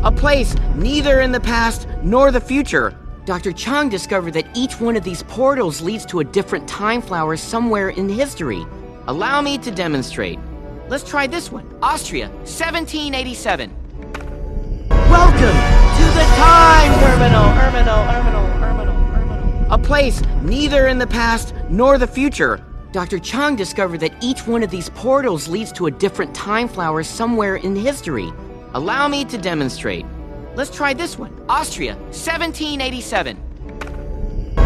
A place neither in the past nor the future. Dr. Chung discovered that each one of these portals leads to a different time flower somewhere in history. Allow me to demonstrate. Let's try this one. Austria, 1787. Welcome to the time terminal. A place neither in the past nor the future. Dr. Chung discovered that each one of these portals leads to a different time flower somewhere in history. Allow me to demonstrate. Let's try this one. Austria, 1787.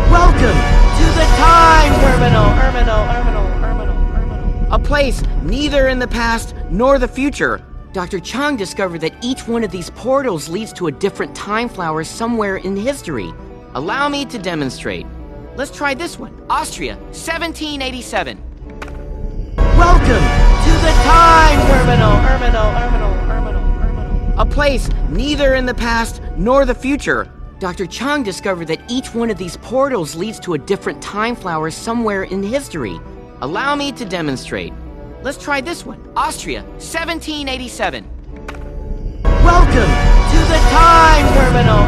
Welcome to the time terminal. A place neither in the past nor the future. Dr. Chung discovered that each one of these portals leads to a different time flower somewhere in history. Allow me to demonstrate. Let's try this one. Austria, 1787. Welcome to the time terminal. A place neither in the past nor the future. Dr. Chung discovered that each one of these portals leads to a different time flower somewhere in history. Allow me to demonstrate. Let's try this one. Austria, 1787. Welcome to the time terminal.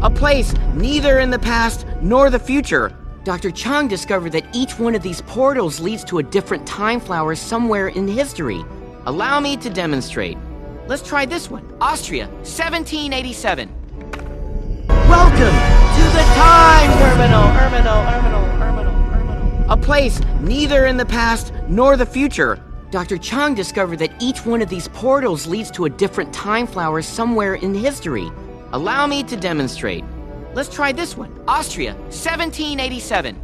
A place neither in the past nor the future. Dr. Chung discovered that each one of these portals leads to a different time flower somewhere in history. Allow me to demonstrate. Let's try this one. Austria, 1787. Welcome to the time terminal. A place neither in the past nor the future. Dr. Chung discovered that each one of these portals leads to a different time flower somewhere in history. Allow me to demonstrate. Let's try this one. Austria, 1787.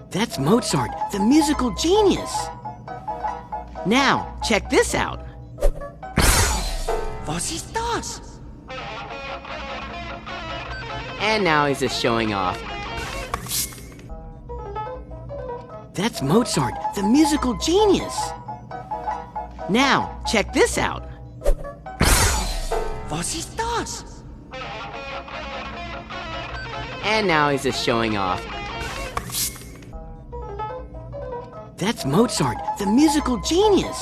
That's Mozart, the musical genius. Now, check this out. Was ist das? And now he's just showing off. That's Mozart, the musical genius. Now, check this out. Was ist das? And now he's just showing off. That's Mozart, the musical genius.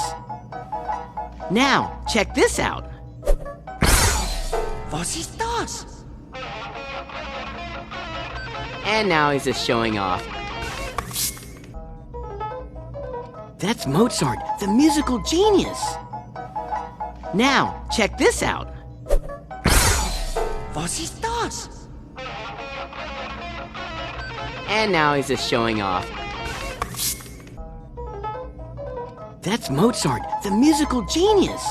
Now, check this out. Was ist das? And now he's just showing off. That's Mozart, the musical genius. Now, check this out. Was ist das? And now he's just showing off. That's Mozart, the musical genius.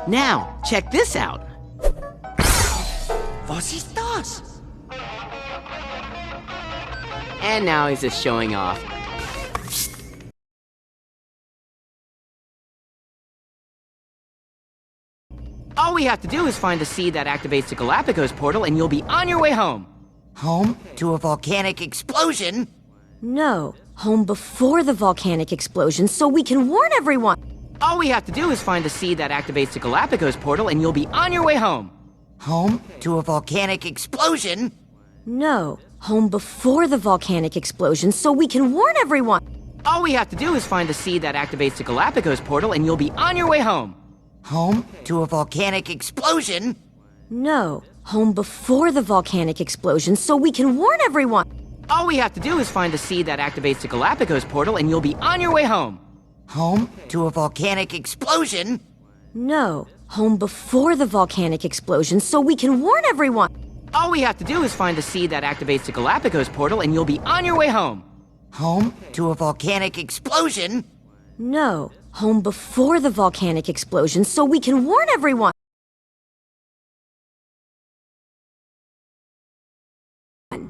Now, check this out. Was ist das? And now he's just showing off. All we have to do is find the seed that activates the Galapagos portal and you'll be on your way home. Home to a volcanic explosion? No, home before the volcanic explosion so we can warn everyone. All we have to do is find the seed that activates the Galapagos portal and you'll be on your way home. Home to a volcanic explosion? No, home before the volcanic explosion so we can warn everyone. All we have to do is find the seed that activates the Galapagos portal and you'll be on your way home. Home to a volcanic explosion? No, home before the volcanic explosion so we can warn everyone. All we have to do is find the seed that activates the Galapagos portal and you'll be on your way home. Home to a volcanic explosion? No, home before the volcanic explosion so we can warn everyone. All we have to do is find the seed that activates the Galapagos portal and you'll be on your way home. Home to a volcanic explosion? No, home before the volcanic explosion so we can warn everyone.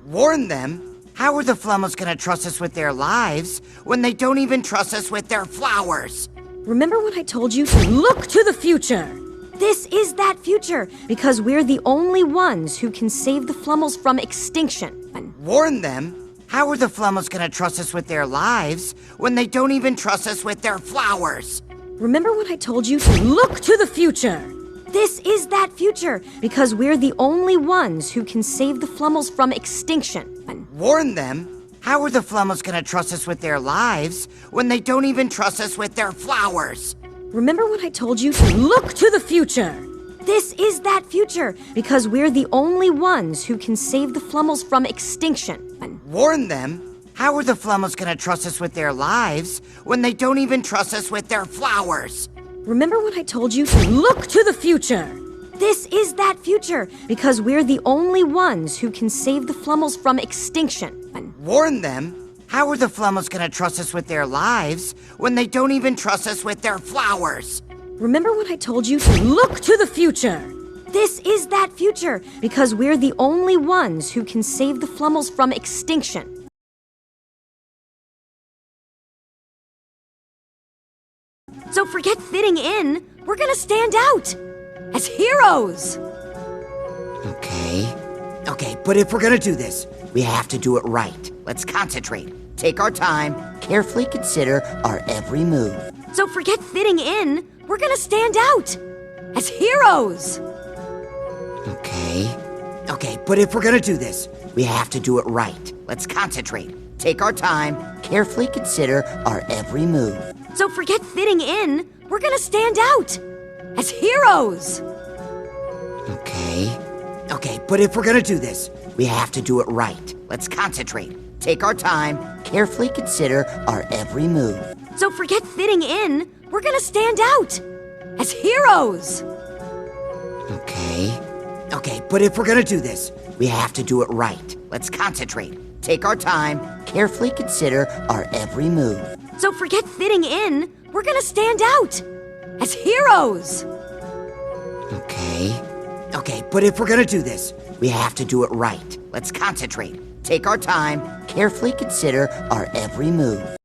Warn them? How are the Flummels gonna trust us with their lives when they don't even trust us with their flowers? Remember what I told you? Look to the future! This is that future, because we're the only ones who can save the Flummels from extinction. Warn them? How are the Flummels gonna trust us with their lives when they don't even trust us with their flowers? Remember what I told you? Look to the future! This is that future, because we're the only ones who can save the Flummels from extinction. Warn them? How are the Flummos gonna trust us with their lives when they don't even trust us with their flowers? Remember when I told you to look to the future? This is that future because we're the only ones who can save the Flummels from extinction. Warn them? How are the Flummos gonna trust us with their lives when they don't even trust us with their flowers? Remember when I told you to look to the future? This is that future because we're the only ones who can save the Flummels from extinction. Warn them? How are the Flummos gonna trust us with their lives when they don't even trust us with their flowers? Remember when I told you to look to the future? This is that future because we're the only ones who can save the Flummels from extinction. So forget fitting in. We're gonna stand out as heroes. Okay, but if we're gonna do this, we have to do it right. Let's concentrate. Take our time, carefully consider our every move. So forget fitting in. We're gonna stand out as heroes. Okay, but if we're gonna do this, we have to do it right. Let's concentrate. Take our time, carefully consider our every move. So forget fitting in. We're gonna stand out as heroes. Okay, but if we're gonna do this, we have to do it right. Let's concentrate. Take our time, carefully consider our every move. So forget fitting in. We're gonna stand out as heroes. Okay, but if we're gonna do this, we have to do it right. Let's concentrate. Take our time, carefully consider our every move. So forget fitting in. We're gonna stand out as heroes. Okay, but if we're gonna do this, we have to do it right. Let's concentrate. Take our time, carefully consider our every move.